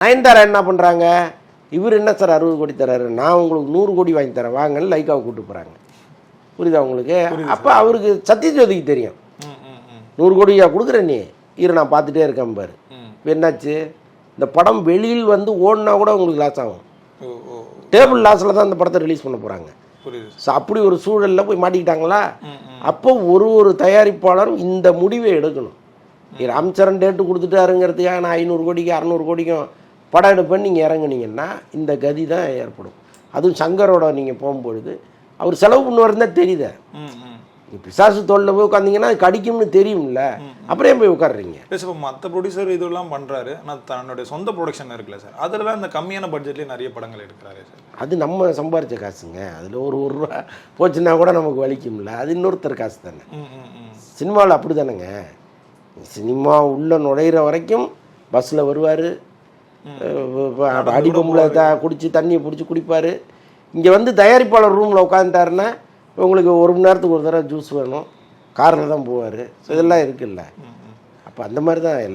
நயன்தாரா என்ன பண்ணுறாங்க, இவர் என்ன சார் 60 கோடி தராரு, நான் உங்களுக்கு 100 கோடி வாங்கி தரேன் வாங்கன்னு லைக்காவை கூப்பிட்டு போகிறாங்க. புரியுதா உங்களுக்கு? அப்போ அவருக்கு சத்யஜோதிக்கு தெரியும் 100 கோடியா கொடுக்குற நீ இரு நான் பார்த்துட்டே இருக்கேன் பாரு. இப்போ என்னாச்சு, இந்த படம் வெளியில் வந்து ஓடினா கூட உங்களுக்கு லாஸ் ஆகும். டேபிள் லாஸில் தான் அந்த படத்தை ரிலீஸ் பண்ண போகிறாங்க. ஸோ அப்படி ஒரு சூழலில் போய் மாட்டிக்கிட்டாங்களா. அப்போ ஒரு தயாரிப்பாளரும் இந்த முடிவை எடுக்கணும். ராம்சரண் டேட்டு கொடுத்துட்டாருங்கிறதுக்காக நான் 500 கோடிக்கு 600 கோடிக்கும் படம் எடுப்பேன்னு நீங்கள் இறங்குனீங்கன்னா இந்த கதி தான் ஏற்படும். அதுவும் சங்கரோட நீங்கள் போகும்பொழுது அவர் செலவு பண்ணுவாருன்னு தான் தெரியுது. பிசாசு தோளில் போய் உட்காந்திங்கன்னா அது கடிக்கும்னு தெரியும்ல, அப்புறம் போய் உட்காடுறீங்க. இப்போ மற்ற ப்ரொடியூசர் இதெல்லாம் பண்ணுறாரு, ஆனால் தன்னுடைய சொந்த ப்ரொடக்ஷன் இருக்குல்ல சார், அதில் இந்த கம்மியான பட்ஜெட்லேயே நிறைய படங்கள் எடுக்கிறாரு சார். அது நம்ம சம்பாரித்த காசுங்க. அதில் ஒரு ரூபா போச்சுன்னா கூட நமக்கு வலிக்கும்ல, அது இன்னொருத்தர் காசு தானே. சினிமாவில் அப்படி தானேங்க. சினிமா உள்ளே நுழையிற வரைக்கும் பஸ்ஸில் வருவார், அடிபொம்பில் குடித்து தண்ணியை பிடிச்சி குடிப்பார். இங்கே வந்து தயாரிப்பாளர் ரூமில் உட்காந்துட்டாருன்னா உங்களுக்கு 1 மணி நேரத்துக்கு ஒரு தடவை ஜூஸ் வேணும், காரில் தான் போவார். ஸோ இதெல்லாம் இருக்குல்ல. அப்போ அந்த மாதிரி தான் எல்லாம்.